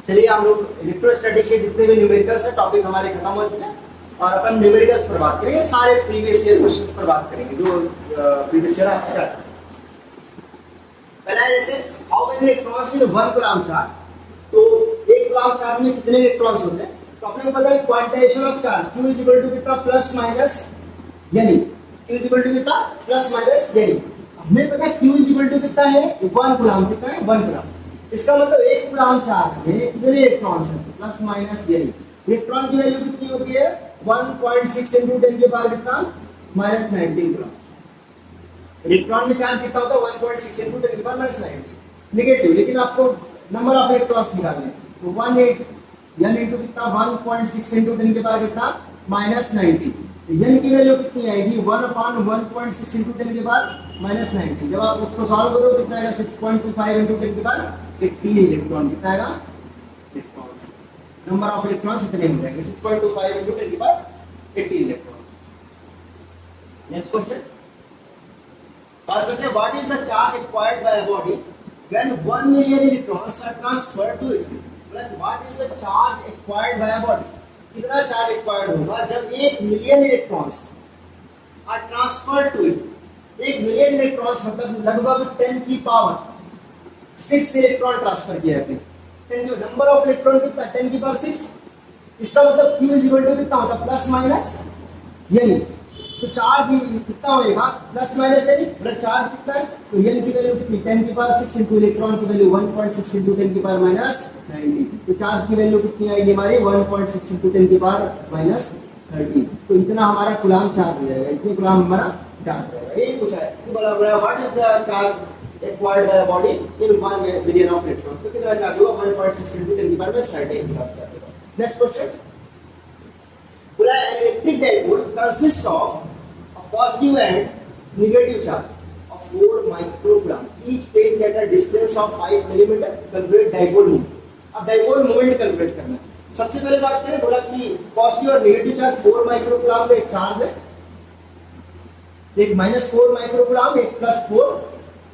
चलिए हम लोग इलेक्ट्रोस्टैटिक के जितने भी न्यूमेरिकल्स है टॉपिक हमारे खत्म हो चुके हैं और अपन न्यूमेरिकल्स पर बात करेंगे। सारे प्रीवियस ईयर क्वेश्चंस पर बात करेंगे जो प्रीवियस ईयर आपका पहला है। जैसे how many electrons in one coulomb charge, तो एक कूलम्ब चार्ज में कितने इलेक्ट्रॉन्स होते हैं। तो अपने को पता है quantization of charge Q is equal to कितना प्लस माइनस यानी Q इज इक्वल टू कितना प्लस माइनस यानी हमें पता है Q इज इक्वल टू कितना है 1 कूलम्ब, कितना है 1 कूलम्ब। इसका मतलब एक कूलम्ब चार्ज में कितने इलेक्ट्रॉन्स हैं प्लस माइनस यानी इलेक्ट्रॉन की वैल्यू कितनी होती है 1.6 × 10 के पावर कितना माइनस 19 कूलम्ब। इलेक्ट्रॉन में चार्ज कितना होता है 1.6 × 10 के पावर माइनस 19 नेगेटिव, लेकिन आपको नंबर ऑफ इलेक्ट्रॉन्स निकालने हैं तो 18 n इंटू कितना 1.6 × 10 के पावर कितना माइनस 19। n की वैल्यू कितनी आएगी 1/1.6 × 10 के पावर माइनस 19। जब आप उसको सॉल्व करो कितना आएगा 6.25 × 10 के पावर 18 इलेक्ट्रॉन, कितना आएगा इलेक्ट्रॉन्स नंबर ऑफ इलेक्ट्रॉन्स इतने हो जाएंगे 6.25 × 10 के पावर 18 इलेक्ट्रॉन्स। नेक्स्ट क्वेश्चन बात करते हैं what is the charge required by a body when 1 million electrons are transferred to it. मतलब what is the charge required by a body, कितना charge required होगा जब 1 million electrons are transferred to it. 1 million electrons मतलब लगभग 10 की power 6 electron transfer किए जाते हैं। 10 की नंबर ऑफ इलेक्ट्रॉन कितना 10 की पावर 6। इसका मतलब Q इज इक्वल टू कितना होता है प्लस माइनस यानी तो चार्ज कितना होएगा प्लस माइनस यानी मतलब चार्ज कितना है तो n की वैल्यू कितनी 10 की पावर 6 इनटू इलेक्ट्रॉन की वैल्यू 1.6 × 10 की पावर माइनस 90। तो चार्ज की वैल्यू कितनी आएगी हमारी 1.6 × 10 की पावर माइनस 30। तो इतना हमारा कूलम्ब चार्ज हो जाएगा, इतने कूलम्ब हमारा चार्ज हो जाएगा। यही पूछा है तो बोला गया what is the charge required by body in 1 million of electrons. तो कितना चार्ज होगा 1.6 × 10 की पावर में 30 कूलम्ब चार्ज होगा। नेक्स्ट क्वेश्चन बोला electric dipole consist of positive and negative charge of 4 microcoulomb, each placed at a distance of 5 mm. Calculate dipole moment. अब dipole moment calculate करना है। सबसे पहले बात करें बोला कि पॉजिटिव और नेगेटिव चार्ज 4 माइक्रोकूलम्ब का एक चार्ज है, एक -4 माइक्रोकूलम्ब एक +4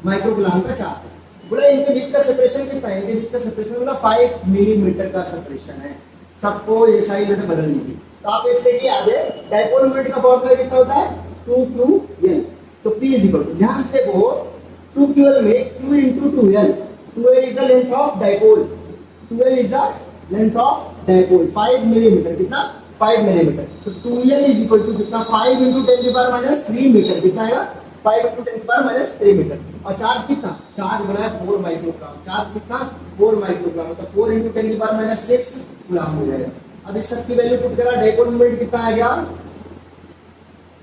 माइक्रोकूलम्ब का चार्ज है। बोला इनके बीच का सेपरेशन कितना है, इनके बीच का सेपरेशन बोला 5 मिलीमीटर का सेपरेशन है। सबको ये साइड में बदल दीजिए तो आप इसलिए कि याद है डाइपोल मोमेंट का फॉर्मूला कितना होता है 2ql। तो P इज इक्वल टू ध्यान से देखो 2ql में q into 2l, 2l is the length of dipole, 2l is the length of dipole 5 millimetre, कितना 5 मिलीमीटर। तो 2l is equal to कितना 5 into 10 की पावर माइनस 3 मीटर, कितना आएगा 5 into 10 की पावर माइनस 3 मीटर। और चार्ज कितना चार्ज बना है 4 माइक्रोकूलम्ब, चार्ज कितना 4 माइक्रोकूलम्ब मतलब 4 into 10 की पावर माइनस 6 कूलम्ब हो जाएगा। अब इस सब की वैल्यू पुट करा डाइपोल मोमेंट कितना आ गया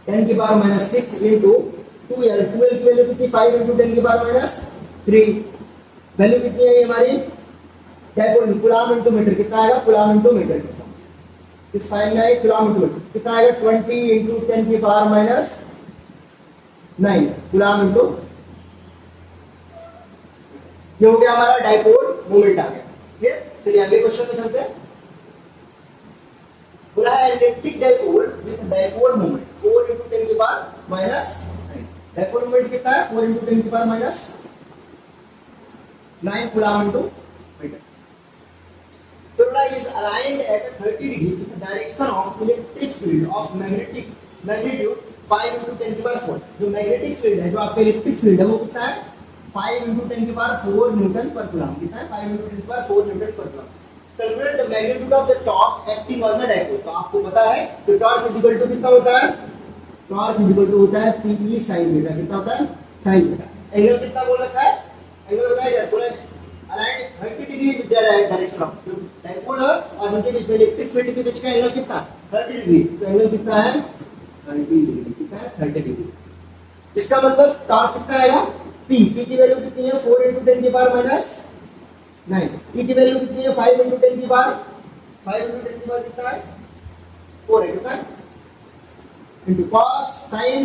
10 की power minus 6 into 2l, 2l की वैल्यू कितनी 5 इंटू 10 की पावर माइनस 3। वैल्यू कितनी है हमारी डाइपोल कूलम्ब इंटू मीटर, कितना आएगा कूलम्ब इंटू मीटर। इस फाइल में आएगा कूलम्ब इंटू मीटर कितना आएगा 20 इंटू 10 की पावर माइनस 9 कूलम्ब इंटू। ये हो गया हमारा डाइपोल मोमेंट आ गया। ठीक, चलिए अगले क्वेश्चन में चलते हैं। बोला है electric dipole with dipole moment 4 into 10 की पावर माइनस 9। डाइपोल मोमेंट कितना है 4 into 10 की power minus 9 coulomb into metre. बोला is aligned at 30 degree with the direction of electric field of magnitude 5 into 10 की पावर 4। जो मैग्नेटिक फील्ड है जो आपका इलेक्ट्रिक फील्ड है वो कितना है 5 into 10 की पावर 4 न्यूटन पर कूलम्ब, कितना है 5 into 10 की पावर 4 न्यूटन पर coulomb. Calculate the magnitude of the torque acting on the dipole. तो आपको पता है कि टॉर्क इज इक्वल टू कितना होता है टॉर्क इज इक्वल टू होता है Pe sin थीटा, कितना होता है sin थीटा। एंगल कितना बोल रखा है एंगल बताया पूरा aligned 30 degree with the direction of dipole और उनके बीच में इलेक्ट्रिक फील्ड के बीच का एंगल कितना 30 डिग्री। तो एंगल कितना है 30 डिग्री, कितना है 30 डिग्री। इसका मतलब टॉर्क कितना आएगा P की वैल्यू कितनी है 4 into 10 की पावर माइनस 9। E की वैल्यू कितनी है 5 into 10 की पावर 5 into 10 की पावर कितना है 4 है, कितना है into cos sin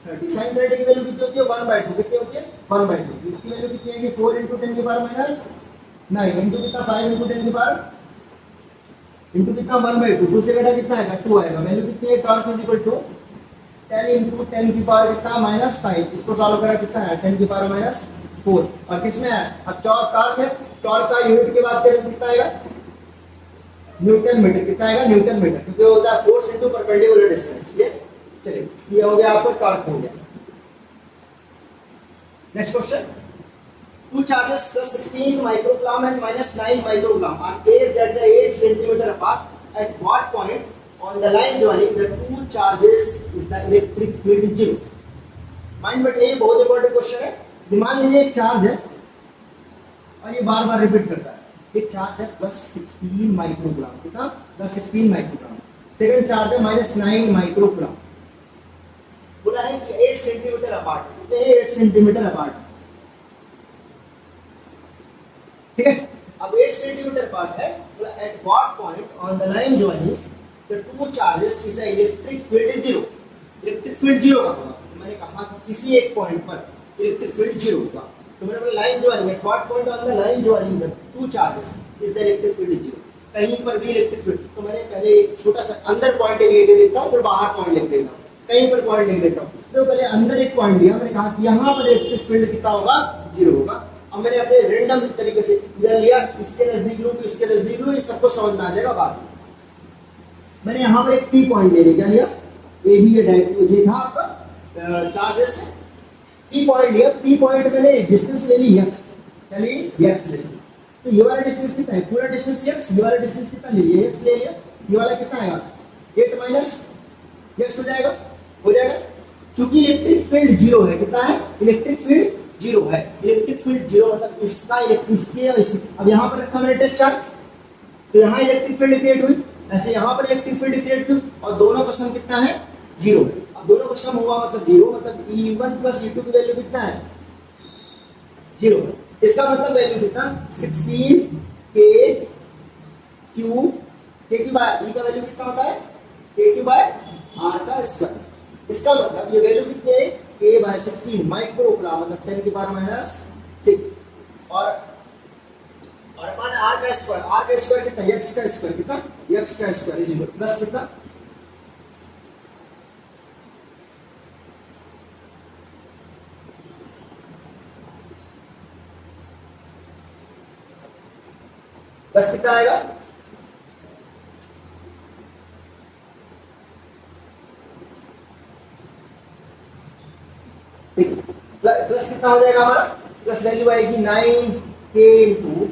30 sin 30 की वैल्यू कितनी होती है 1/2, कितनी होती है 1/2। इसकी वैल्यू कितनी है कि 4 into 10 की पावर माइनस 9 into कितना 5 into 10 की पावर into कितना 1/2, 2 से घटा कितना आएगा 2 आएगा। वैल्यू कितनी है torque is equal to 10 into 10 की पावर कितना माइनस 5। इसको सॉल्व करा कितना है 10 की पावर माइनस 4 और किसमें है अब टॉर्क है, टॉर्क का यूनिट की बात करें कितना आएगा न्यूटन मीटर। कितना आएगा? न्यूटन मीटर, क्योंकि वो होता है फोर्स इनटू परपेंडिकुलर डिस्टेंस। ये चलिए, ये हो गया आपका टॉर्क हो गया। Next question, two charges plus 16 microcoulomb and minus 9 microcoulomb are placed at the 8 centimeter apart. At what point on the line joining the two charges is the electric field zero? Mind बैठे, ये बहुत important question है। मान लीजिए एक charge है और ये बार बार रिपीट करता है। एक चार्ज है प्लस 16 माइक्रोकूलम्ब, कितना? प्लस 16 माइक्रोकूलम्ब। सेकंड चार्ज है माइनस 9 माइक्रोकूलम्ब। बोला है कि 8 सेंटीमीटर अपार्ट, कितने? 8 सेंटीमीटर अपार्ट, ठीक है। अब 8 सेंटीमीटर अपार्ट है, बोला at what point on the line joining the two charges is the electric field zero. Electric field zero का होगा, मैंने कहा कि किसी एक पॉइंट पर इलेक्ट्रिक फील्ड जीरो होगा। तो मैंने बोला line joining at what point on the line joining the two charges is the electric field zero. कहीं पर भी इलेक्ट्रिक फील्ड, तो मैंने पहले एक छोटा सा अंदर पॉइंट लिख देता हूं, फिर बाहर पॉइंट लिख देता हूं, कहीं पर पॉइंट लिख देता हूं। तो पहले अंदर एक पॉइंट लिया, मैंने कहा कि यहां पर इलेक्ट्रिक फील्ड कितना होगा? जीरो होगा। अब मैंने अपने रैंडम तरीके से इधर लिया, इसके नजदीक लूं कि उसके नजदीक लूं, ये सबको समझ में आ जाएगा बाद में। मैंने यहाँ पर एक पी पॉइंट ले लिया, लिया ए बी, ये था आपका चार्जेस। पी पॉइंट लिया, पी पॉइंट मैंने डिस्टेंस ले ली एक्स, क्या ली? X distance. तो ये वाला डिस्टेंस कितना है? पूरा डिस्टेंस एक्स, ये वाला डिस्टेंस कितना ले लिया? एक्स ले लिया। ये वाला कितना आएगा? 8 माइनस एक्स हो जाएगा, हो जाएगा। चूंकि इलेक्ट्रिक फील्ड जीरो है, कितना है? इलेक्ट्रिक फील्ड जीरो है। इलेक्ट्रिक फील्ड जीरो मतलब इसका इसके और इसके। अब यहाँ पर रखा मैंने टेस्ट चार्ज, तो यहाँ इलेक्ट्रिक फील्ड क्रिएट हुई, ऐसे यहाँ पर इलेक्ट्रिक फील्ड क्रिएट हुई, और दोनों का सम कितना है? जीरो है। अब दोनों का सम हुआ मतलब जीरो, मतलब E1 प्लस E2 की वैल्यू कितना है? जीरो है। इसका मतलब वैल्यू कितना? 16 के क्यू, के क्यू बाय ई का वैल्यू कितना होता है? के क्यू बाय आर का स्क्वायर। इसका मतलब ये वैल्यू कितनी है? के बाय 16 माइक्रोकूलम्ब, मतलब 10 की पावर माइनस 6, और अपन आर का स्क्वायर कितना? एक्स का स्क्वायर कितना? एक्स का स्क्वायर इज इक्वल प्लस कितना? प्लस कितना आएगा? प्लस कितना हो जाएगा हमारा? प्लस वैल्यू आएगी 9k इंटू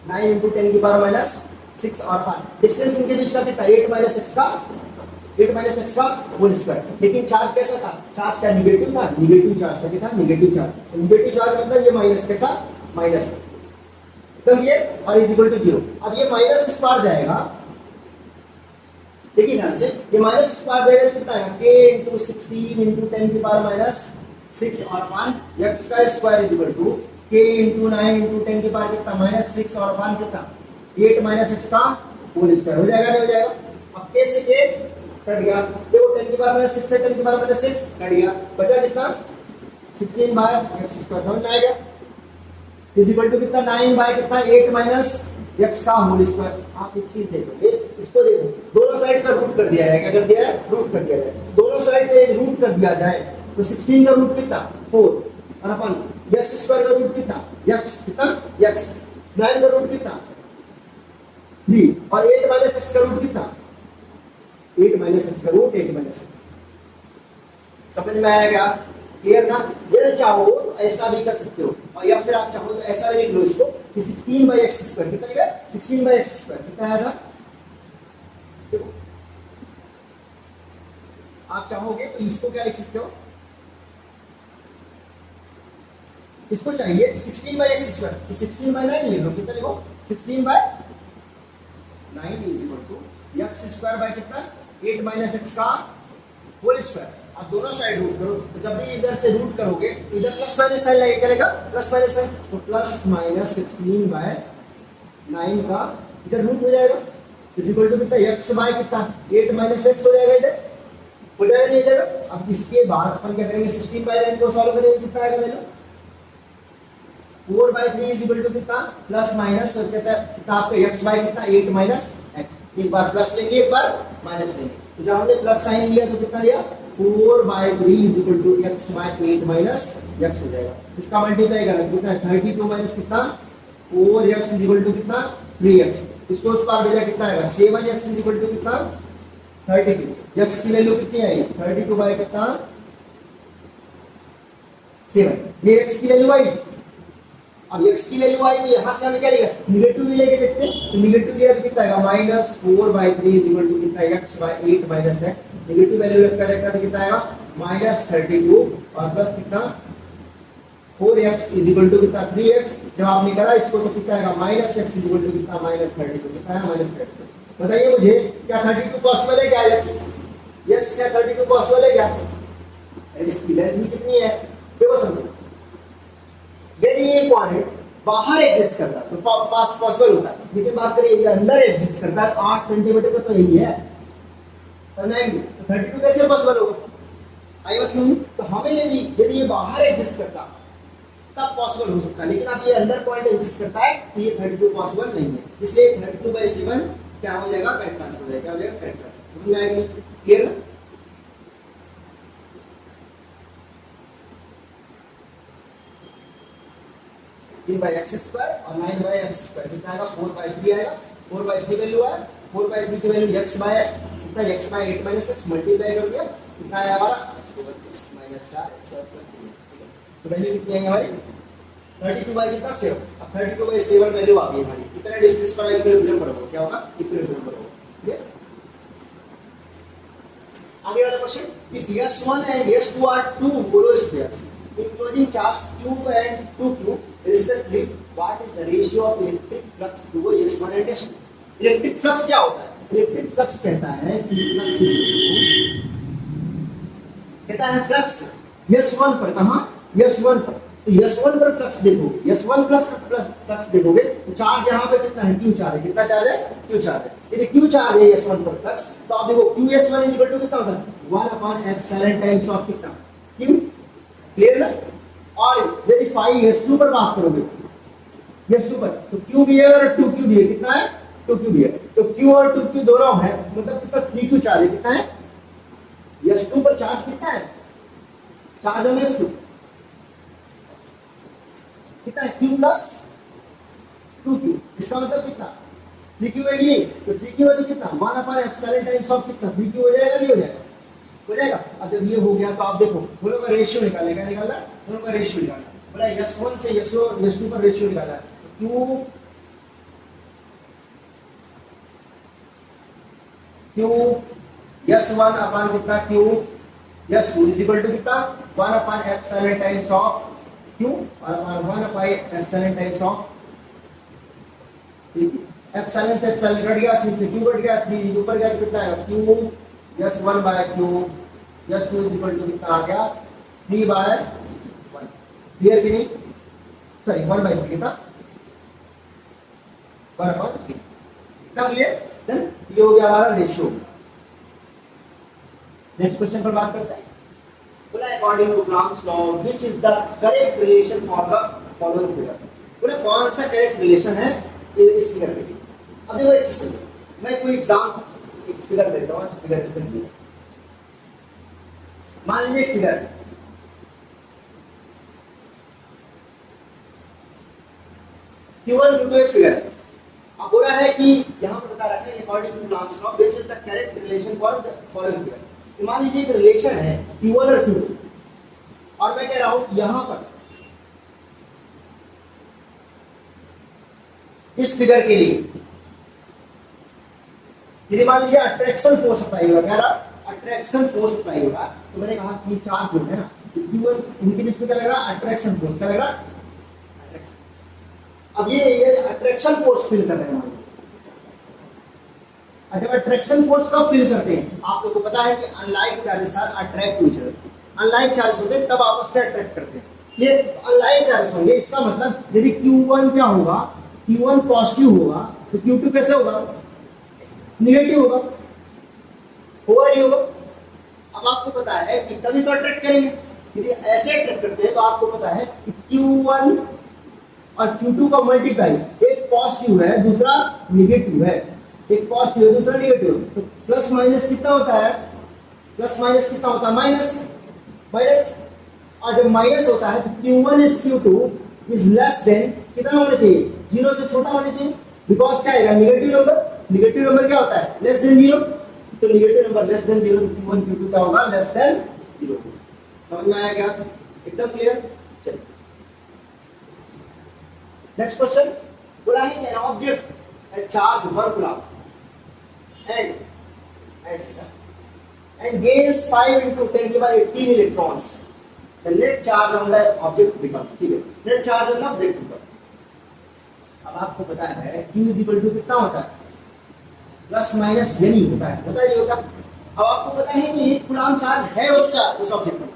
9 इंटू 10 की पावर माइनस 6 और 5। डिस्टेंस इनके बीच का कितना? 8 माइनस एक्स का होल स्क्वायर। लेकिन चार्ज कैसा था? चार्ज का निगेटिव था, निगेटिव चार्ज का कितना? Negative charge. निगेटिव चार्ज मतलब ये माइनस के साथ माइनस, तब ये और इज इक्वल टू जीरो। अब ये माइनस उस पार जाएगा, देखिए ध्यान से, ये माइनस उस पार जाएगा, कितना है? k इंटू 16 इंटू 10 की पावर माइनस 6 और 1 एक्स का square is equal to k into 9 into 10 की पावर कितना? माइनस 6 और 1 कितना? 8 माइनस एक्स का होल स्क्वायर। हो जाएगा, नहीं हो जाएगा? अब k से k कट गया, देखो 10 की पावर माइनस 6 से 10 की पावर माइनस 6 कट गया, बचा कितना? 16 बाय एक्स स्क्वायर। समझ में आएगा? इज इक्वल टू कितना? 9 बाय कितना? 8 माइनस एक्स का होल स्क्वायर। आप एक चीज देखोगे, इसको देखो, दोनों साइड का रूट कर दिया जाए। क्या कर दिया है? रूट कर दिया जाए। दोनों साइड पे रूट कर दिया जाए तो 16 का रूट कितना? 4, और अपन एक्स स्क्वायर का रूट कितना? एक्स कितना? एक्स। 9 का रूट कितना? 3, और 8 माइनस एक्स का रूट कितना? 8 माइनस एक्स का रूट 8 माइनस एक्स। समझ में आया क्या? क्लियर ना? यदि चाहो तो ऐसा भी कर सकते हो, और या फिर आप चाहो तो ऐसा भी लिख लो इसको कि 16 बाई एक्स स्क्वायर कितना आएगा? 16 बाई एक्स स्क्वायर कितना आया था? देखो, आप चाहोगे तो इसको क्या लिख सकते हो? इसको चाहिए 16 बाई एक्स स्क्वायर, तो 16 बाई 9 लिख लो। कितना लिखो? 16 by 9 is equal to X square by कितना? 8 माइनस एक्स का होल स्क्वायर। अब दोनों साइड रूट करो, तो जब भी इधर से रूट करोगे इधर प्लस माइनस साइन लगे करेगा, प्लस माइनस साइन, तो प्लस माइनस 16 बाय 9 का इधर रूट हो जाएगा, इज इक्वल टू कितना? एक्स बाय कितना? 8 माइनस एक्स हो जाएगा, इधर हो जाएगा, नहीं हो जाएगा? अब इसके बाद अपन क्या करेंगे? 16 बाय 9 को सॉल्व करेंगे, कितना आएगा value? 4 by 3 is equal to कितना? प्लस माइनस, और कहता है कितना आपका एक्स बाय कितना? 8 माइनस एक्स। एक बार प्लस लेंगे, एक बार माइनस लेंगे, तो जब हमने प्लस साइन लिया तो कितना लिया? 4 by 3 is equal to X by 8 minus X हो जाएगा। इसका मल्टीप्लाई करेंगे कितना? 32 माइनस कितना? 4x इज इक्वल टू कितना? 3x। इसको उस पार भेजा कितना आएगा 7x इक्वल टू कितना 32। x की वैल्यू कितनी आई 32 बाय कितना 7। ये x की वैल्यू आई। अब x की वैल्यू आई तो यहां से हमें क्या लेगा नेगेटिव भी लेके देखते हैं। तो नेगेटिव लिया तो कितना आएगा -4/3 इक्वल टू कितना x/8 minus x। Negative value रखकर तो कितना आएगा -32 और प्लस कितना 4x इक्वल टू कितना 3x। जब आपने करा इसको तो कितना आएगा -x इक्वल टू कितना -32 कितना है -32। बताइए मुझे क्या 32 पॉसिबल है क्या x क्या 32 पॉसिबल है क्या? इसकी वैल्यू कितनी है देखो समझो। यदि ये पॉइंट बाहर एग्जिस्ट करता है तो पास पॉसिबल होता है, लेकिन बात करें ये अंदर एग्जिस्ट करता है तो 8 सेंटीमीटर का तो यही है। समझाएंगे तो 32 कैसे पॉसिबल होगा? आइए बस नहीं तो हमें यदि ये बाहर एग्जिस्ट करता तब पॉसिबल हो सकता है, लेकिन अब ये अंदर पॉइंट एग्जिस्ट करता है तो ये 32 पॉसिबल नहीं है। इसलिए 32/7 क्या हो जाएगा करेक्ट आंसर हो जाएगा। क्या हो जाएगा करेक्ट आंसर। समझ में आएगी? क्लियर ना? 16/x² और 9/x² कितना आएगा 4/3 आएगा। 4/3 वैल्यू है 4/3 की वैल्यू कितना x/8 माइनस x मल्टीप्लाई कर दिया कितना आया हमारा 32 माइनस 4x और प्लस 3x। तो वैल्यू कितनी आई हमारी 32/7। अब 32/7 वैल्यू आ गई हमारी। कितना डिस्टेंस पर इक्विलिब्रियम पर होगा क्या होगा इक्विलिब्रियम पर होगा। क्लियर? आगे वाला question if s1 and s2 are two hollow spheres enclosing charge q and 2q respectively what is the ratio of electric flux through s1 and s2। Electric flux क्या होता है? इलेक्ट्रिक फ्लक्स कहता है कि flux s1 पर कहां s1 पर। तो s1 पर फ्लक्स देखोगे s1 प्लस फ्लक्स देखोगे तो चार्ज यहां पे कितना है q चार्ज है। कितना चार्ज है q चार्ज है। यदि q चार्ज है s1 पर फ्लक्स तो आप देखो qs1 कितना होता है 1/ε टाइम्स ऑफ कितना q। क्लियर ना? और यदि फाई s2 पर बात करोगे s2 पर तो q भी है और 2q भी है। कितना है 2q भी है। तो q और 2q दोनों है मतलब कितना 3q चार्ज है। कितना है s2 पर चार्ज कितना है चार्ज ऑन s2 कितना है q प्लस 2q। इसका मतलब कितना 3q है ये तो 3q है तो कितना 1/ε टाइम्स ऑफ कितना 3q हो जाएगा नहीं हो जाएगा हो जाएगा। अब जब ये हो गया तो आप देखो दोनों का रेशियो निकालेगा निकालना दोनों का रेशियो निकालना बोला s1 से s2 पर रेशियो निकालना q s1 अपॉन कितना q s2 is equal to कितना 1/ε टाइम्स ऑफ q और 1/ε टाइम्स ऑफ एप्सिलॉन से एप्सिलॉन कट गया q से q कट गया 3 ऊपर गया तो कितना है q s1 by q s2 is equal to कितना आ गया 3/1। क्लियर कि नहीं? सॉरी 1/3 कितना 1/3 कितना क्लियर? देन ये हो गया हमारा रेशियो। नेक्स्ट क्वेश्चन पर बात करते हैं। बोला according to Coulomb's law which is the correct relation for the following figure. बोला कौन सा करेक्ट रिलेशन है इस फिगर के लिए। अब देखो एक चीज मैं कोई एग्जाम एक फिगर देता हूं फिगर इस तरह की मान लीजिए एक फिगर Q1 Q2 एक फिगर। अब बोला है कि यहां पर बता रखा है according to Coulomb's law which is the correct relation for the following figure. मान लीजिए एक रिलेशन है Q1 और Q2 और मैं कह रहा हूं यहां पर इस फिगर के लिए यदि मान लीजिए अट्रैक्शन फोर्स अप्लाई होगा। क्या रहा अट्रैक्शन फोर्स अप्लाई होगा तो मैंने कहा कि चार्ज जो है ना Q1 इनके बीच में क्या लग रहा अट्रैक्शन फोर्स क्या लग रहा अट्रैक्शन। अब ये अट्रैक्शन फोर्स फील कर रहे हैं। जब अट्रैक्शन फोर्स कब फील करते हैं आप लोगों को पता है कि unlike charges are attract to each other. Unlike charges होते हैं तब आपस में अट्रैक्ट करते हैं। ये अनलाइक चार्जेस होंगे इसका मतलब यदि Q1 क्या होगा Q1 पॉजिटिव होगा तो Q2 कैसे होगा नेगेटिव होगा नहीं होगा। अब आपको पता है कि तभी तो अट्रैक्ट करेंगे। यदि ऐसे अट्रैक्ट करते हैं तो आपको पता है कि Q1 और Q2 का मल्टीप्लाई एक पॉजिटिव है दूसरा नेगेटिव है। एक पॉजिटिव है दूसरा नेगेटिव है तो प्लस माइनस कितना होता है प्लस माइनस कितना होता है माइनस माइनस। और जब माइनस होता है तो Q1 is Q2 is less than कितना होना चाहिए 0 से छोटा होना चाहिए बिकॉज क्या आएगा नेगेटिव नंबर क्या होता है लेस देन जीरो, तो negative number less than zero Q1 Q2 क्या होगा लेस देन जीरो। समझ में आया क्या, एकदम क्लियर। चलिए नेक्स्ट क्वेश्चन बोला है कि an object A charge 1 coulomb and gains 5 into 10 to the power 18 electrons, the net charge on the object becomes, ठीक है, net charge on the object becomes। अब आपको पता है Q is equal to कितना होता है प्लस माइनस यानी होता है नहीं होता। अब आपको पता है कि 1 कूलम चार्ज है उस ऑब्जेक्ट में,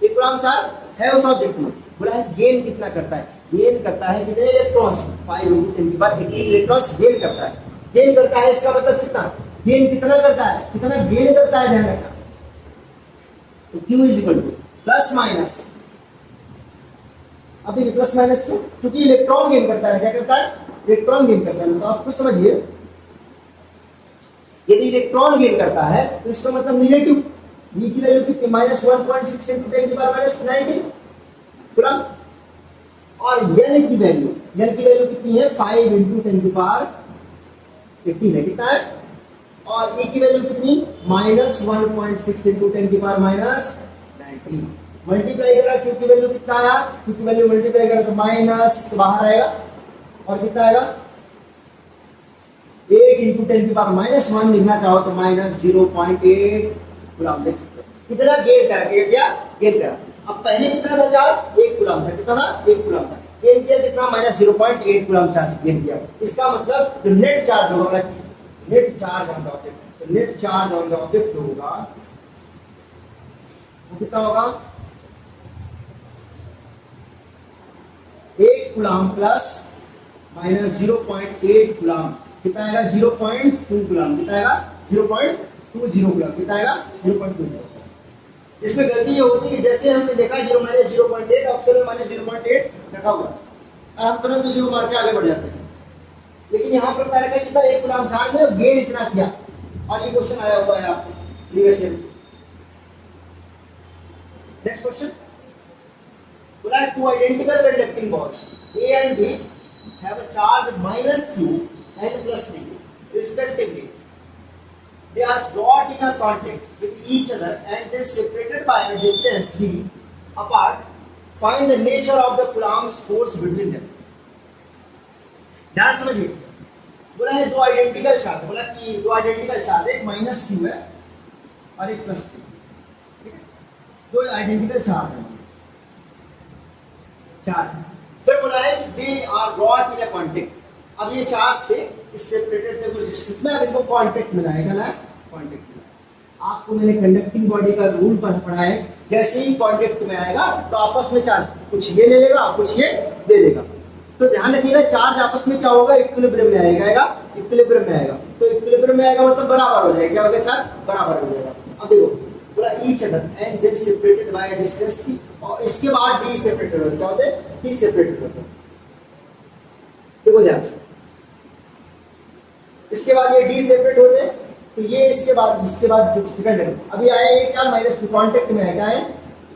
1 कूलम चार्ज है उस ऑब्जेक्ट में। बोला है गेन कितना करता है, गेन करता है कितने electrons 5 into 10 to the power 18 electrons gain करता है। गेन करता है इसका मतलब कितना गेन कितना करता है, कितना गेन करता है ध्यान रखना। तो Q is equal two plus minus, अब देखिए प्लस माइनस क्यों, क्योंकि इलेक्ट्रॉन गेन करता है, क्या करता है इलेक्ट्रॉन गेन करता है। तो आप कुछ समझिए यदि इलेक्ट्रॉन गेन करता है तो इसका मतलब नेगेटिव V की वैल्यू कितनी minus 1.6 into 10 to the power minus 19 coulomb, और N की वैल्यू कितनी है 5 into 10 to the power 18 है, कितना है, और E की वैल्यू कितनी minus 1.6 into 10 to the power minus 19। Multiply करा Q की वैल्यू कितना आया, Q की वैल्यू मल्टीप्लाई करा तो माइनस तो बाहर आएगा और कितना आएगा 8 into 10 to the power minus 1 लिखना चाहो तो माइनस 0.8 कूलम लिख सकते हो। कितना गेन करा क्या गेन करा। अब पहले कितना था चार्ज 1 कूलम था, कितना था 1 कूलम था, गेन किया कितना माइनस 0.8 कूलम चार्ज गेन किया। इसका मतलब जो नेट चार्ज होगा net charge on the object, तो net charge on the object होगा वो कितना होगा 1 कूलम प्लस माइनस 0.8 कूलम, कितना आएगा 0.2 कूलम, कितना आएगा 0.20 कूलम, कितना आएगा 0.20। इसमें गलती ये होती है जैसे हमने देखा 0 माइनस 0.8 ऑप्शन में माइनस 0.8 रखा हुआ और हम तुरंत उसी को मार के आगे बढ़ जाते हैं, लेकिन यहाँ पर बताया गया कितना 1 कूलम चार्ज में गेन इतना किया, और ये क्वेश्चन आया हुआ है आपको प्रीवियस ईयर। नेक्स्ट क्वेश्चन बोला है two identical conducting balls A and B have a charge minus Q and plus Q respectively. They are brought in a contact with each other and they separated by a distance d apart. Find the nature of the Coulomb's force between them. ध्यान समझिए, बोला है दो identical charge, बोला कि दो identical charge एक minus Q है और एक प्लस क्यू, ठीक है, दो आइडेंटिकल चार्ज है चार्ज। फिर बोला है कि they are brought in a contact. अब ये चार्ज थे इस सेपरेटेड थे कुछ डिस्टेंस में, अब इनको कॉन्टेक्ट मिलाएगा ना, कॉन्टेक्ट मिलाएगा। आपको मैंने कंडक्टिंग बॉडी का रूल पढ़ा है, जैसे ही कॉन्टेक्ट में आएगा तो आपस में चार्ज कुछ ये ले लेगा कुछ ये दे देगा। तो ध्यान रखिएगा चार्ज आपस में क्या होगा इक्विलिब्रियम में आएगा, इक्विलिब्रियम में आएगा, तो इक्विलिब्रियम में आएगा मतलब बराबर हो जाएगा, क्या होगा चार्ज बराबर हो जाएगा। अब देखो पूरा each other and then separated by distance की, और इसके बाद डी सेपरेटेड होते क्या होते हैं डी सेपरेटेड होते हैं। देखो ध्यान से, इसके बाद ये डी सेपरेट होते हैं, तो ये इसके बाद जो सेकंड है अभी आया ये क्या माइनस कांटेक्ट में है, क्या है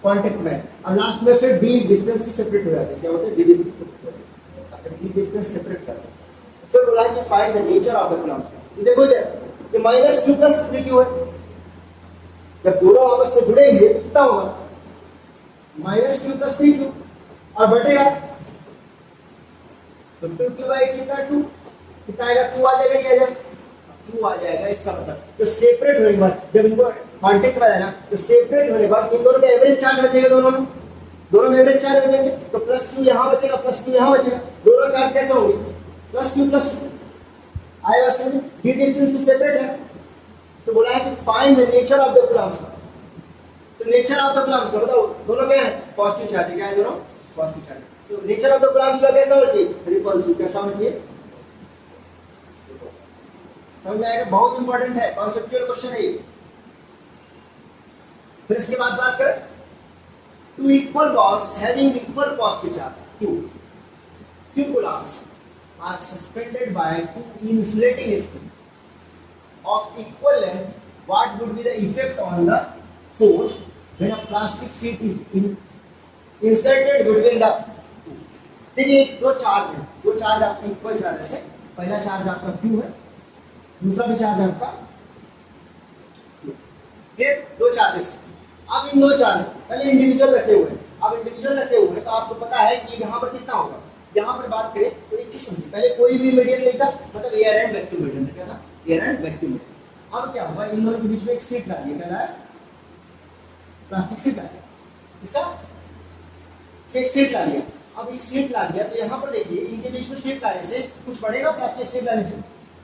कांटेक्ट में, और लास्ट में फिर डी डिस्टेंस से सेपरेट हो जाते हैं, क्या होते हैं डी डिस्टेंस सेपरेट होते हैं, डी डिस्टेंस सेपरेट करते हैं। फिर बोला कि find the nature of the Coulomb's. देखो ये माइनस क्यू प्लस 3q है, जब दोनों आपस में जुड़ेंगे कितना होगा माइनस क्यू प्लस 3q और बढ़ेगा तो 2q बाई कितना 2 कितना आएगा q आ जाएगा, ये जब q आ जाएगा इसका मतलब तो सेपरेट होने के बाद जब इनको कांटेक्ट में आएगा तो सेपरेट होने के बाद इन दोनों का एवरेज चार्ज बचेगा, दोनों में एवरेज चार्ज बचेंगे, तो प्लस q यहाँ बचेगा प्लस q यहाँ बचेगा, दोनों चार्ज कैसे होंगे प्लस q आएगा सर, डी डिस्टेंस से सेपरेट है। तो बोला है कि find the nature of the Coulomb's. तो नेचर ऑफ द कूलम्स बताओ, दोनों क्या है पॉजिटिव चार्ज है, क्या है दोनों पॉजिटिव चार्ज। तो नेचर ऑफ द कूलम्स का कैसा होना चाहिए रिपल्सिव, कैसा होना चाहिए समझ में आएगा, बहुत इंपॉर्टेंट है, कॉन्सेप्चुअल क्वेश्चन है ये। फिर इसके बाद बात करें two equal balls having equal positive charge Q coulombs are suspended by two insulating springs of equal length. What would be the effect on the force when a plastic sheet is inserted between the two? देखिए दो charge है, दो charge आपके equal charge से पहला charge आपका Q है, दूसरा भी चार्ज आपका, ये दो चार्जेस। अब इन दो चार्ज पहले इंडिविजुअल रखे हुए हैं, अब इंडिविजुअल रखे हुए हैं तो आपको पता है कि यहाँ पर कितना होगा। यहाँ पर बात करें तो एक चीज समझिए, पहले कोई भी मीडियम नहीं था, मतलब एयर एंड वैक्यूम मीडियम क्या था, एयर एंड वैक्यूम मीडियम। अब क्या हुआ, इन दोनों के बीच में एक सीट ला दिया, क्या है, प्लास्टिक सीट ला दिया, इसका एक सीट ला दिया। अब एक सीट ला दिया तो यहाँ पर देखिए इनके बीच में सीट लाने से कुछ बढ़ेगा, प्लास्टिक सीट लाने से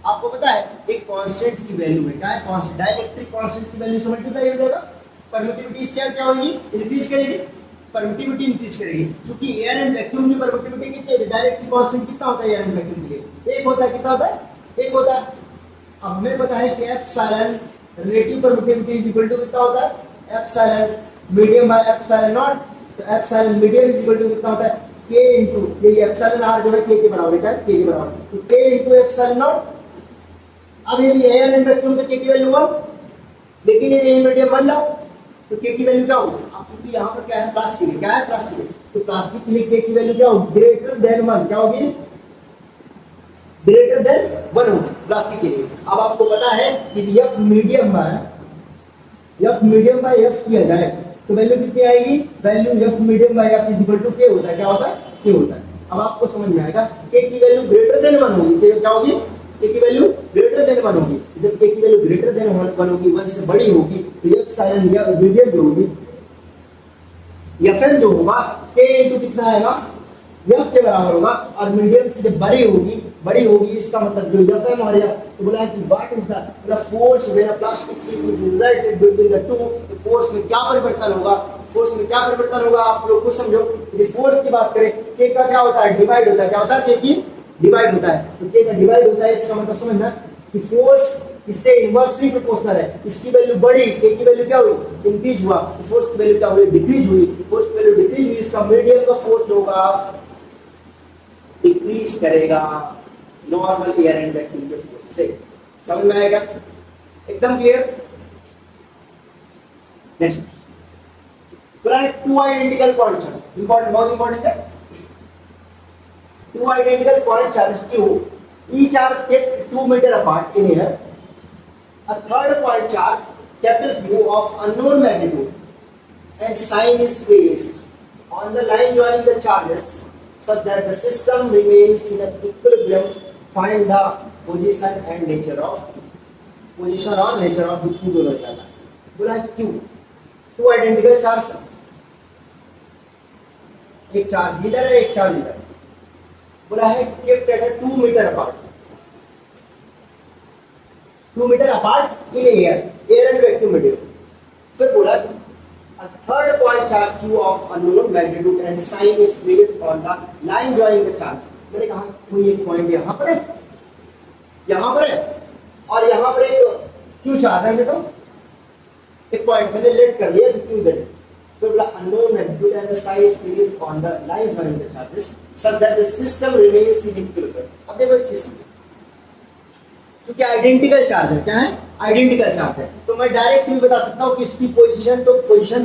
आपको पता है एक कांस्टेंट की वैल्यू है, क्या है, कांस्टेंट, डाइलेक्ट्रिक कांस्टेंट की वैल्यू से मल्टीप्लाई हो जाएगा, परमिटिविटी क्या होगी, इंक्रीज करेगी, परमिटिविटी इंक्रीज करेगी। क्योंकि एयर एंड वैक्यूम की परमिटिविटी कितनी है, डाइलेक्ट्रिक कांस्टेंट कितना होता है एयर एंड वैक्यूम के लिए, एक होता है, कितना होता है, एक होता है। अब हमें पता है कि epsilon relative permittivity is equal to कितना होता है, epsilon medium by epsilon naught, तो epsilon medium is equal to कितना होता है, k इनटू ये एप्सिलॉन r जो है k के बराबर है, k के बराबर, तो k इनटू एप्सिलॉन नॉट। अब यदि एयर एंड वैक्यूम का k की वैल्यू 1, लेकिन ये मीडियम 1 ला तो k की वैल्यू क्या होगी, अब क्योंकि यहाँ पर क्या है, प्लास्टिक है, क्या है, प्लास्टिक है, तो प्लास्टिक के लिए k की वैल्यू क्या होगी, ग्रेटर देन 1, क्या होगी, ग्रेटर देन 1 होगी प्लास्टिक के लिए। अब आपको पता है कि f मीडियम बाय f किया जाए तो वैल्यू कितनी आएगी, value f medium by f is equal to k होता है, क्या होता है, k होता है। अब आपको समझ में आएगा k की वैल्यू ग्रेटर देन 1 होगी तो क्या होगी, k की वैल्यू ग्रेटर देन 1 होगी, जब k की वैल्यू ग्रेटर देन 1 होगी, 1 से बड़ी होगी तो एप्सिलॉन या मीडियम जो होगी, fn जो होगा k इनटू कितना आएगा, f के बराबर होगा, और मीडियम से जब बड़ी होगी इसका मतलब जो fm और f, तो बोला कि what is the force when a plastic sheet is inserted between the two, तो फोर्स में क्या परिवर्तन होगा, फोर्स में क्या परिवर्तन होगा, आप लोग कुछ समझो। यदि फोर्स की बात करें k का क्या होता है, डिवाइड होता है, क्या होता है, k की डिवाइड होता है, तो k का डिवाइड होता है, इसका मतलब समझना कि फोर्स इससे इनवर्सली प्रोपोर्शनल है, इसकी वैल्यू बढ़ी, k की वैल्यू क्या हुई, इंक्रीज हुआ, तो फोर्स की वैल्यू क्या हुई, डिक्रीज हुई, फोर्स की वैल्यू डिक्रीज हुई, इसका मीडियम का फोर्स होगा डिक्रीज करेगा नॉर्मल एयर एंड वैक्यूम के फोर्स से। समझ में आएगा, एकदम clear. Next two identical point charge, important, बहुत इंपॉर्टेंट है। Two identical point charge Q, each are kept 2 meter apart in air. A third point charge, capital Q of unknown magnitude and sign is placed on the line joining the charges such that the system remains in an equilibrium. Find the position and nature of the Q दोनों निकालना। बोला है Q, two identical charge, एक charge इधर है, एक charge इधर, बोला है kept at 2 meter apart, 2 meter apart in air and vacuum medium। फिर बोला a third point charge Q of unknown magnitude and sign is placed on the line joining the charge। मैंने कहा कोई एक पॉइंट यहाँ पर है, और यहाँ पर एक Q चार्ज है, तो एक पॉइंट मैंने लेट कर लिया कि Q इधर है, तो बोला unknown magnitude and the sign is placed on the line joining the charges such that the system remains in equilibrium। अब देखो एक चीज, क्योंकि आइडेंटिकल चार्ज है, क्या है, आइडेंटिकल चार्ज है, तो मैं डायरेक्ट भी बता सकता हूँ कि इसकी पोजीशन तो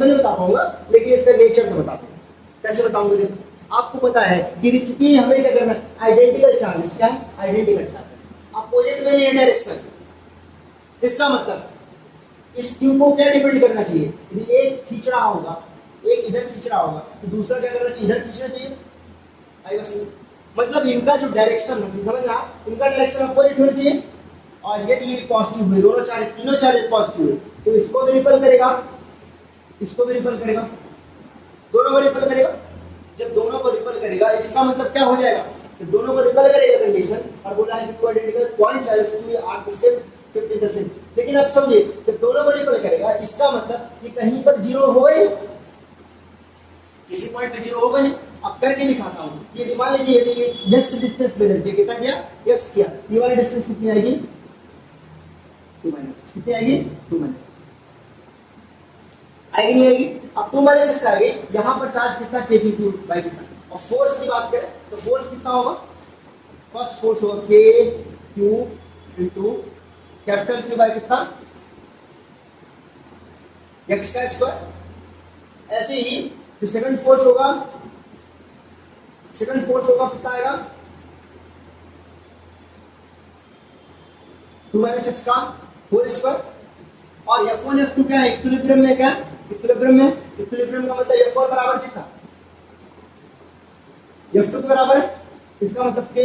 नहीं बता पाऊंगा, लेकिन इसका नेचर तो बता दूंगा। कैसे बताऊंगा, देखो आपको पता है कि चूंकि हमें क्या करना है, आइडेंटिकल चार्जेस, क्या है, आइडेंटिकल चार्जेस अपोजिट में नहीं डायरेक्शन, इसका मतलब इस क्यू को क्या डिपेंड करना चाहिए, यदि एक खींच रहा होगा, एक इधर खींच रहा होगा, तो दूसरा क्या करना चाहिए, इधर खींचना चाहिए। आई बस, मतलब इनका जो डायरेक्शन है, समझना, इनका डायरेक्शन अपोजिट होना चाहिए। और यदि ये पॉजिटिव हुए, दोनों चार्ज, तीनों चार्ज पॉजिटिव हुए, तो इसको भी रिपल करेगा, इसको भी रिपल करेगा, दोनों को रिपल करेगा। जब दोनों को रिपल करेगा, इसका मतलब क्या हो जाएगा, तो दोनों को रिपल करेगा कंडीशन, और बोला है कि identical point charges are the same 50%। लेकिन अब समझिए, जब दोनों को रिपल करेगा, इसका मतलब कि कहीं पर जीरो होगा ही, किसी पॉइंट पे जीरो होगा नहीं। अब करके दिखाता हूं, ये मान लीजिए यदि नेक्स्ट डिस्टेंस में देखिए कितना किया, x किया, ये वाली डिस्टेंस कितनी आएगी, 2 - 6, कितनी आएगी, 2 - 6 आएगी, नहीं आएगी। अब 2 - 6 आ गई, यहाँ पर चार्ज कितना, kq बाय कितना। और फोर्स की बात करें तो फोर्स कितना होगा, फर्स्ट फोर्स होगा kq into capital Q by कितना, x का स्क्वायर। ऐसे ही जो सेकंड फोर्स होगा कितना आएगा, 2 माइनस एक्स का होल स्क्वायर। और F1 F2 क्या है, इक्विलिब्रियम में, क्या इक्विलिब्रियम में, इक्विलिब्रियम का मतलब F4 बराबर कितना, F2 के बराबर है। इसका मतलब K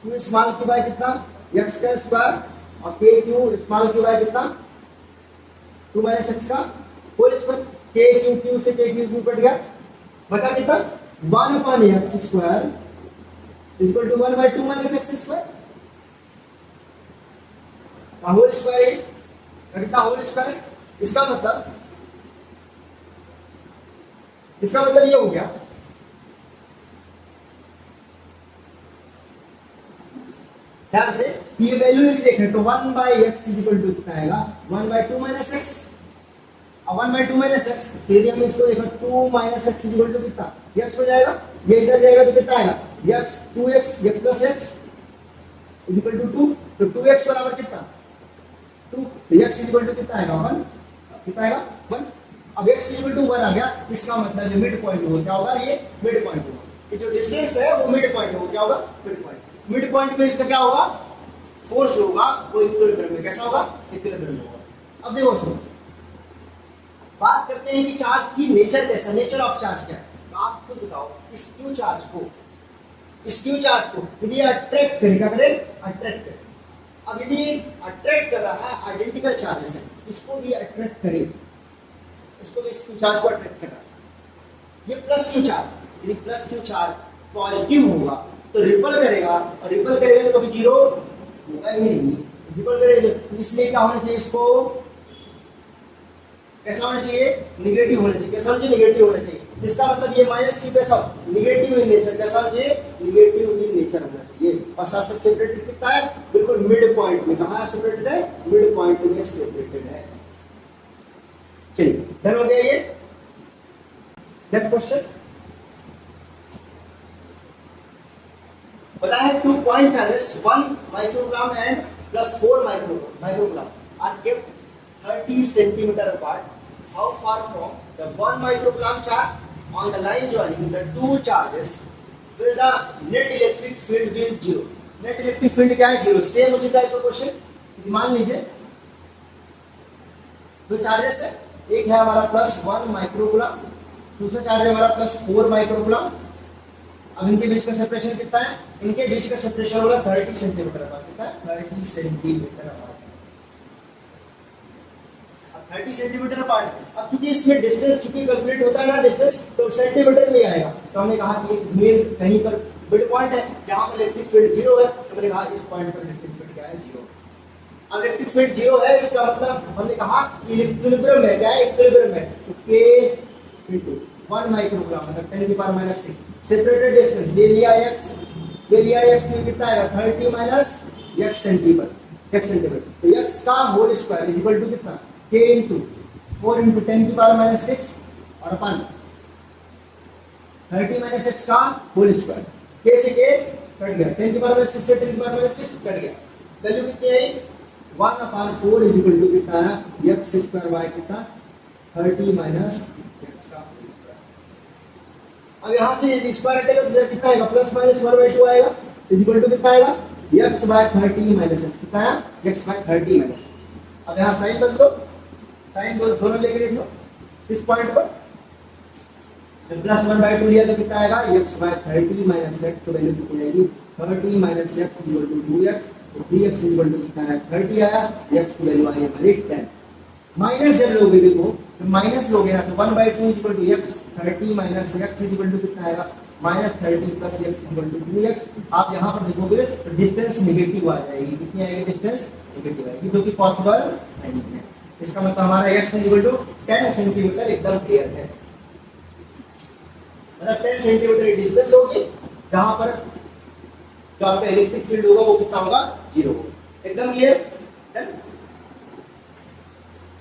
Q small Q by कितना, x का स्क्वायर, और K Q small Q by कितना, 2 माइनस एक्स का होल स्क्वायर। K Q से K Q कट गया, बचा कितना 1 upon X square equal to 1 by 2 minus X square का होल स्क्वायर है, कितना होल स्क्वायर है। इसका मतलब ये हो गया, ध्यान से ये वैल्यू यदि देखें तो 1 बाय एक्स इक्वल टू कितना आएगा, 1 बाय 2 माइनस एक्स, और 1 बाय 2 माइनस एक्स, फिर हम इसको देखो 2 माइनस एक्स इक्वल टू कितना, x हो जाएगा, ये इधर जाएगा तो कितना आएगा, x 2x x plus x equal to 2, तो 2x बराबर कितना 2, तो x इक्वल टू कितना आएगा 1, कितना आएगा 1। अब x इक्वल टू 1 आ गया, इसका मतलब जो मिड पॉइंट हो क्या होगा, ये मिड पॉइंट होगा, ये जो डिस्टेंस है वो मिड पॉइंट हो, क्या होगा मिड पॉइंट। मिड पॉइंट में इसका क्या होगा, फोर्स होगा वो इक्विलिब्रियम में, कैसा होगा इक्विलिब्रियम में होगा। अब देखो सुनो, बात करते हैं कि चार्ज की नेचर कैसा, नेचर ऑफ चार्ज क्या है। तो आप खुद बताओ, इस क्यू चार्ज को यदि अट्रैक्ट करे, क्या करे अट्रैक्ट करे। अब यदि अट्रैक्ट कर रहा है, आइडेंटिकल चार्जेस है, इसको भी अट्रैक्ट करे, इसको भी इस क्यू चार्ज को अट्रैक्ट कर रहा है। ये प्लस क्यू चार्ज, यदि प्लस क्यू चार्ज पॉजिटिव होगा तो रिपल करेगा, और रिपल करेगा तो कभी जीरो होगा ही नहीं, रिपल करेगा तो इसलिए क्या होना चाहिए, इसको कैसा होना चाहिए, निगेटिव होना चाहिए। कैसा होना चाहिए, निगेटिव होना चाहिए। इसका मतलब ये माइनस की पैसा निगेटिव इन नेचर, कैसा होना चाहिए, निगेटिव इन नेचर होना चाहिए। और साथ साथ सेपरेटेड कितना है, बिल्कुल मिड पॉइंट में, कहां सेपरेटेड है, मिड पॉइंट में सेपरेटेड है। चलिए डन हो गया ये। नेक्स्ट क्वेश्चन बताया, 2 point charges 1 microgram and plus 4 microgram are kept 30 centimeter apart. How far from the 1 microgram charge on the line joining the 2 charges will the net electric field be 0? Net electric field क्या है, 0। Same उसी type का question मान लीजिए, दो charges है, एक है हमारा प्लस 1 माइक्रोग्राम, दूसरा चार्ज है हमारा प्लस 4 माइक्रोग्राम। अब इनके बीच का सेपरेशन कितना है, इनके बीच का सेपरेशन होगा 30 सेंटीमीटर अपार्ट, कितना है 30 सेंटीमीटर अपार्ट, 30 सेंटीमीटर अपार्ट। अब चूंकि इसमें डिस्टेंस चूंकि कैलकुलेट होता है ना डिस्टेंस, तो सेंटीमीटर में आएगा। तो हमने कहा कि मेन कहीं पर मिड पॉइंट है जहां पर इलेक्ट्रिक फील्ड 0 है, तो हमने कहा इस पॉइंट पर इलेक्ट्रिक फील्ड क्या है, 0। अब इलेक्ट्रिक फील्ड 0 है, इसका मतलब हमने कहा इक्विलिब्रियम है, क्या है इक्विलिब्रियम है, तो K * 1 माइक्रोग्राम मतलब 10 की पावर -6 सेपरेटेड डिस्टेंस ले लिया x, में कितना आएगा 30 माइनस x सेंटीमीटर, तो x का होल स्क्वायर इक्वल टू कितना, K * 4 * 10 की पावर -6 और अपन 30 माइनस x का होल स्क्वायर, K से K कट गया, 10 की पावर -6 से 10 की पावर -6 कट गया, वैल्यू कितनी आई 1/4 इज इक्वल टू कितना है, x स्क्वायर y कितना 30 माइनस x का होल स्क्वायर। अब यहां से यदि स्क्वायर हटेगा तो कितना आएगा, प्लस माइनस 1/2 आएगा, इज इक्वल टू कितना आएगा, x/30 माइनस x, कितना है x/30 माइनस x। अब यहां साइन बदल दो, साइन दोनों लेके लिख लो इस पॉइंट पर, जब प्लस 1/2 लिया तो कितना आएगा x/30 माइनस x, तो वैल्यू कितनी आएगी 30 minus x equal to 2x, तो 3x इक्वल टू कितना है 30 आया, x की वैल्यू आई हमारी 10। माइनस जब लोगे देखो, तो माइनस लोगे ना तो 1/2 equal to x, 30 minus x equal to कितना आएगा -30 plus x equal to 2x। आप यहां पर देखोगे तो डिस्टेंस नेगेटिव आ जाएगी, कितनी आएगी डिस्टेंस नेगेटिव आएगी, जो कि पॉसिबल नहीं है। इसका मतलब हमारा x इक्वल टू 10 सेंटीमीटर एकदम क्लियर है, मतलब 10 सेंटीमीटर डिस्टेंस होगी जहां पर जो आपका इलेक्ट्रिक फील्ड होगा वो कितना होगा 0 होगा, एकदम क्लियर।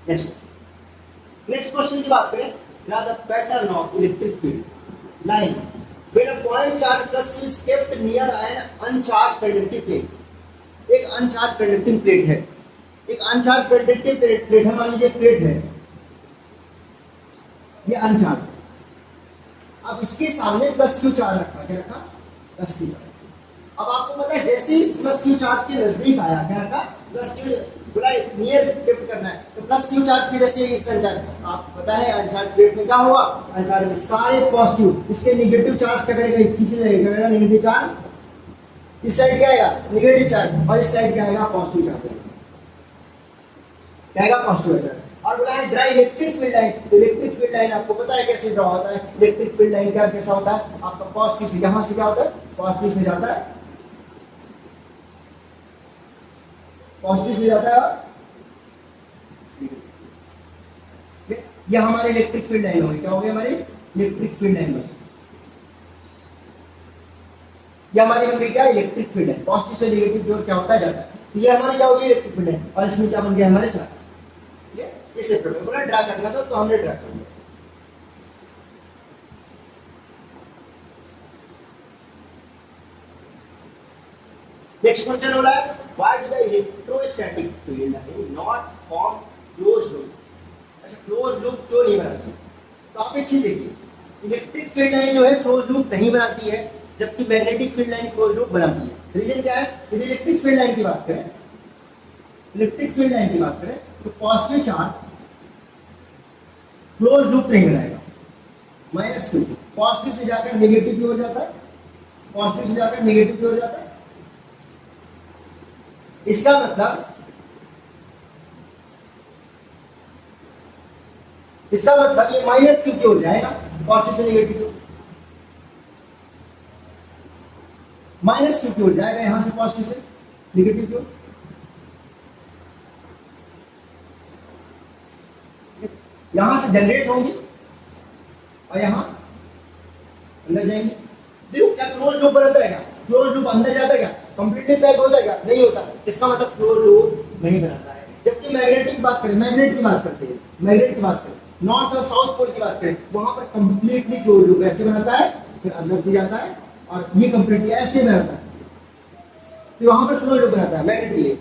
नेक्स्ट क्वेश्चन की बात करें, draw the pattern of electric field line when a point charge plus is kept near an uncharge conducting plate. एक अनचार्ज कंडक्टिंग प्लेट है, एक अनचार्ज कंडक्टिंग प्लेट है, मान लीजिए प्लेट है ये अनचार्ज। अब इसके सामने प्लस क्यू चार्ज रखा, क्या रखा प्लस क्यू चार्ज। अब आपको पता है जैसे ही प्लस क्यू चार्ज के नजदीक आया, क्या का प्लस क्यू बोला नियर शिफ्ट करना है, तो प्लस क्यू चार्ज के जैसे इस अनचार्ज, आपको पता है अनचार्ज प्लेट में क्या होगा, अनचार्ज में सारे पॉजिटिव, इसके नेगेटिव चार्ज क्या करेगा, पीछे रहेगा नेगेटिव चार्ज, इस साइड क्या आएगा नेगेटिव चार्ज, और इस साइड क्या आएगा पॉजिटिव चार्ज, क्या आएगा पॉजिटिव चार्ज। और बोला है ड्राई इलेक्ट्रिक फील्ड लाइन, तो इलेक्ट्रिक फील्ड लाइन आपको पता है कैसे ड्रॉ होता है, इलेक्ट्रिक फील्ड लाइन का कैसा होता है, आपका पॉजिटिव से यहां से क्या होता है, पॉजिटिव से जाता है, पॉजिटिव से जाता है, यह हमारी इलेक्ट्रिक फील्ड लाइन होगी, क्या हो गई हमारी इलेक्ट्रिक फील्ड लाइन में, यह हमारी बन गई क्या इलेक्ट्रिक फील्ड लाइन, पॉजिटिव से नेगेटिव की ओर क्या होता है जाता है, तो ये हमारी क्या होगी इलेक्ट्रिक फील्ड लाइन, और इसमें क्या बन गया हमारे चार्ज, इस सेक्टर में बोला ड्रा करना था तो हमने ड्रा कर दिया। नेक्स्ट क्वेश्चन हो रहा है why do the electrostatic field line not form closed loop, अच्छा क्लोज्ड लूप क्यों नहीं बनाती, तो आप एक चीज देखिए, इलेक्ट्रिक फील्ड लाइन जो है क्लोज्ड लूप नहीं बनाती है, जबकि magnetic field line closed loop बनाती है। रीजन क्या है, यदि इलेक्ट्रिक फील्ड लाइन की बात करें, इलेक्ट्रिक फील्ड लाइन की बात करें तो पॉजिटिव चार्ज क्लोज लूप नहीं बनाएगा, माइनस क्यू पॉजिटिव से जाकर नेगेटिव की ओर जाता है, पॉजिटिव से जाकर नेगेटिव की ओर जाता है, इसका मतलब ये माइनस क्यू की ओर जाएगा, पॉजिटिव से नेगेटिव की ओर, माइनस क्यू की ओर जाएगा, यहां से पॉजिटिव से नेगेटिव की ओर, यहां से जनरेट होंगी और यहां अंदर जाएंगे। देखो क्या क्लोज लूप बनता है क्या, क्लोज लूप अंदर जाता है क्या, कंप्लीटली पैक होता है क्या, नहीं होता, इसका मतलब क्लोज लूप नहीं बनाता है। जबकि मैग्नेट की बात करें, मैग्नेट की बात करते हैं, मैग्नेट की बात करें, नॉर्थ और साउथ पोल की बात करें, वहां पर कंप्लीटली क्लोज लूप ऐसे बनाता है, फिर अंदर से जाता है और ये कंप्लीटली ऐसे बनाता है, तो वहां पर क्लोज लूप बनाता है मैग्नेट के लिए।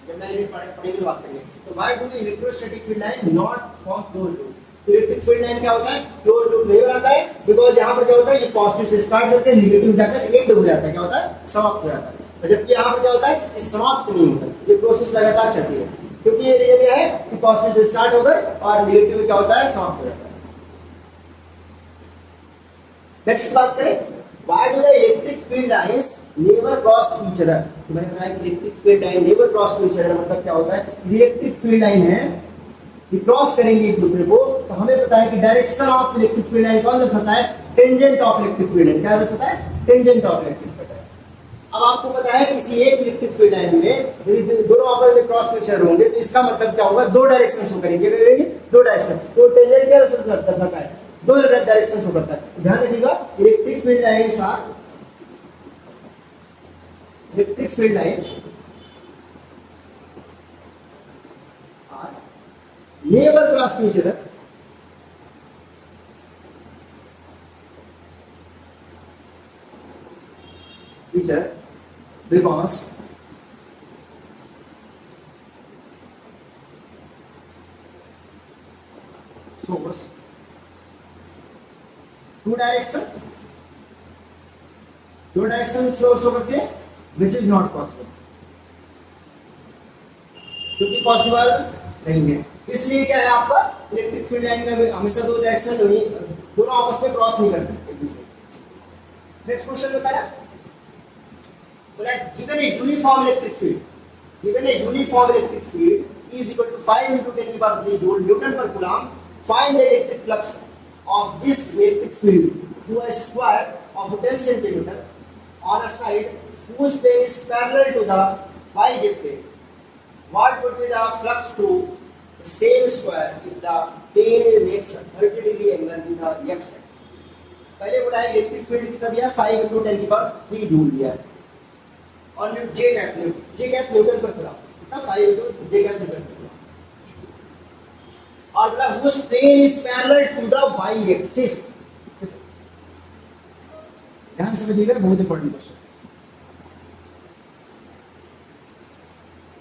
जब मैग्नेट पढ़ेंगे तो बात करेंगे, तो why do the electrostatic field line not form close loop, electric field line क्या होता है, क्लोज लूप नहीं बनाता है, बिकॉज यहाँ पर क्या होता है, ये पॉजिटिव से स्टार्ट करके नेगेटिव जाकर एंड हो जाता है, क्या होता है समाप्त हो जाता है, और जबकि यहाँ पर क्या होता है समाप्त नहीं होता, ये प्रोसेस लगातार चलती है, क्योंकि ये क्या है कि पॉजिटिव से स्टार्ट होकर और नेगेटिव में क्या होता है समाप्त हो जाता है। नेक्स्ट बात करें why do the electric field lines never cross each other, तो मैंने बताया कि electric field line never cross to each other, मतलब क्या होता है, इलेक्ट्रिक फील्ड लाइन है ये क्रॉस करेंगे एक दूसरे को, तो हमें पता है कि direction of electric field line कौन दर्शाता है, tangent of electric field line, क्या दर्शाता है tangent of electric field line. अब आपको पता है किसी एक इलेक्ट्रिक फील्ड लाइन में यदि दोनों आपस में क्रॉस टू होंगे तो इसका मतलब क्या होगा, दो डायरेक्शन शो करेंगे, दो डायरेक्शन, तो टेंजेंट क्या दर्शाता है, दो डायरेक्शन शो करता है। ध्यान रखिएगा electric field lines are electric field lines are never cross to each other because source two direction source show करते हैं which is not possible, क्योंकि पॉसिबल नहीं है, इसलिए क्या है आपका इलेक्ट्रिक फील्ड लाइन में हमेशा दो डायरेक्शन नहीं, दोनों आपस में क्रॉस नहीं करते एक दूसरे। नेक्स्ट क्वेश्चन बताया बोला given a uniform electric field is equal to 5 into 10 to the power 3 joule Newton per coulomb, find the electric flux of this electric field through a square of 10 centimeter on a side whose plane is parallel to the yz plane. What would be the flux through the same square if the plane makes a 30 degree angle with the x axis? पहले बोला है electric field कितना दिया 5 into 10 to the power 3 joule दिया है, और जे gap Newton पर coulomb कितना 5 into जे गैप न्यूटन पर कूलम्ब, और बोला whose plane is parallel to the y axis। ध्यान से समझिएगा, बहुत इंपॉर्टेंट क्वेश्चन।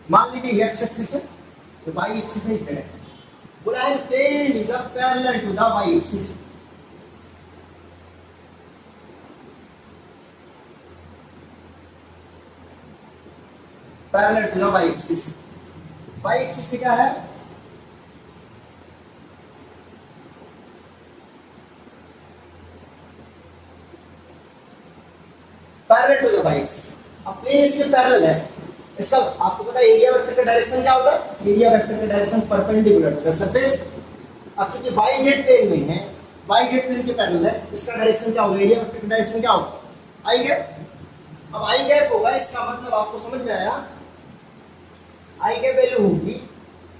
मान लीजिए x एक्सिस है तो y एक्सिस है z एक्सिस, बोला है plane is a parallel to the y axis, parallel to the y axis. Y axis क्या है? Parallel to the y axis. अब प्लेन इसके पैरेलल है। इसका आपको पता है एरिया वेक्टर का डायरेक्शन क्या होता है? एरिया वेक्टर का डायरेक्शन परपेंडिकुलर होता है सरफेस। अब क्योंकि वाई जेड प्लेन में है, वाई जेड प्लेन के पैरेलल है, इसका डायरेक्शन क्या होगा? एरिया वेक्टर का डायरेक्शन क्या होगा? आई गैप। अब आई गैप होगा, इसका मतलब आपको समझ में आया? आई गैप वैल्यू होगी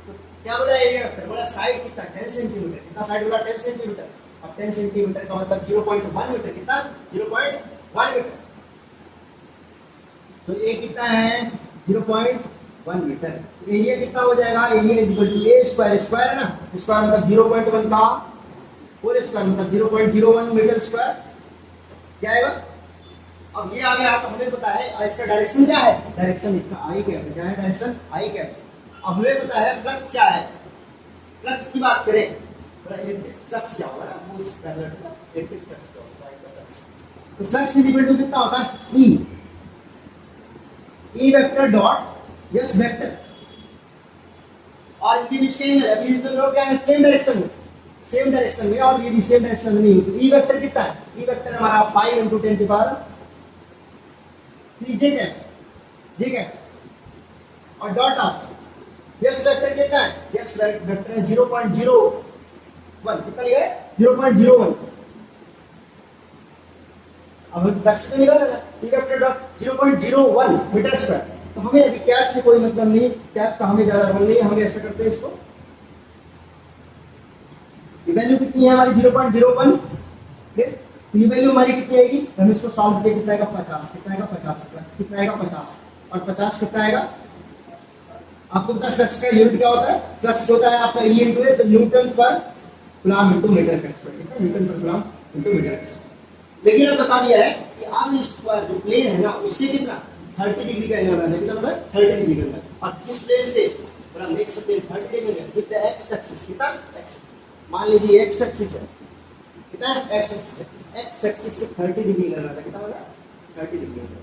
तो क्या बोला एरिया वेक्टर? बोला साइड कितना? 10 सेंटीमीटर। कितना साइड बोला? 10 सेंटीमीटर। अब 10 सेंटीमीटर का मतलब 0.1 मीटर। कितना? 0.1 मीटर। तो ये कितना है? 0.1 मीटर। एरिया कितना हो जाएगा? Area is equal to a square. Square है ना, स्क्वायर मतलब 0.1 का होल स्क्वायर मतलब 0.01 मीटर स्क्वायर। क्या आएगा? अब ये आ गया तो हमें पता है और इसका डायरेक्शन क्या है? डायरेक्शन इसका आई कैप है। क्या है डायरेक्शन? आई कैप। अब हमें पता है फ्लक्स क्या है। फ्लक्स की बात करें तो इलेक्ट्रिक फ्लक्स क्या होगा? उस पैरेलल इलेक्ट्रिक फ्लक्स क्या होगा? तो फ्लक्स इज इक्वल टू कितना होता है? E. E vector dot S vector और इनके बीच का एंगल अभी तो लोग क्या है? सेम डायरेक्शन में, सेम डायरेक्शन में। और यदि सेम डायरेक्शन में नहीं हो तो ई वेक्टर कितना है? ई वेक्टर हमारा 5 × 10 की पावर 3 जे है, ठीक है। और डॉट ऑफ एस वेक्टर कितना है? एस वेक्टर है 0.01। कितना लिखा है? 0.01। अब फ्लक्स में निकाला था E vector dot 0.01 metre square. तो हमें अभी कैप से कोई मतलब नहीं, कैप का हमें ज्यादा रोल नहीं है। हम ऐसा करते हैं इसको, ये वैल्यू कितनी है हमारी? 0.01। फिर ये वैल्यू हमारी कितनी आएगी? हम इसको सॉल्व करके कितना आएगा? 50। कितना आएगा? 50। फ्लक्स कितना आएगा? 50। और 50 कितना आएगा? आपको पता है फ्लक्स का यूनिट क्या होता है? फ्लक्स होता है आपका ई इनटू ए, तो न्यूटन पर कूलम इनटू मीटर का स्क्वायर। कितना? न्यूटन पर कूलम इनटू मीटर का स्क्वायर। लेकिन अब बता दिया है कि आप इस पर जो प्लेन है ना उससे कितना 30 डिग्री का एंगल रहता है। कितना मतलब 30 डिग्री का एंगल। और किस प्लेन से हम देख सकते हैं 30 डिग्री विद एक्स एक्सिस। कितना? X axis. मान लीजिए एक्स एक्सिस है, कितना है? एक्स एक्सिस है। एक्स एक्सिस से 30 डिग्री एंगल रहता है। कितना मतलब 30 डिग्री एंगल।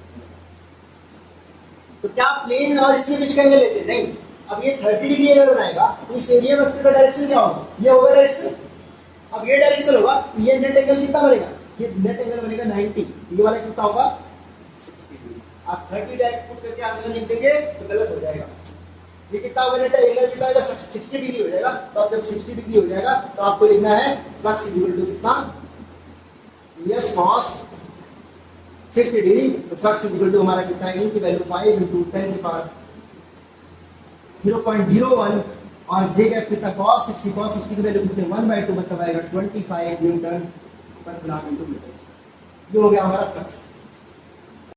तो क्या प्लेन और इसके बीच का एंगल लेते हैं? नहीं। अब ये 30 डिग्री एंगल बनाएगा तो इस एरिया वेक्टर का डायरेक्शन क्या होगा? ये होगा डायरेक्शन। अब ये डायरेक्शन होगा, ये नेट एंगल कितना बनेगा? ये नेट एंगल बनेगा 90। ये वाला कितना होगा? 60 डिग्री। आप 30 डायरेक्ट पुट करके आंसर लिख देंगे तो गलत हो जाएगा। ये कितना होगा? नेट एंगल कितना होगा? 60 डिग्री हो जाएगा। तो अब जब 60 डिग्री हो जाएगा तो आपको लिखना है फ्लक्स इक्वल टू कितना? Yes cos 60 degree. तो फ्लक्स इक्वल टू हमारा कितना है? इनकी वैल्यू 5 × 10 की पावर 0.01 और जे कैप कितना? cos 60। cos 60 की वैल्यू कितनी? 1/2 मतलब आएगा 25 न्यूटन पर कूलम इनटू मीटर। ये हो गया हमारा फ्लक्स।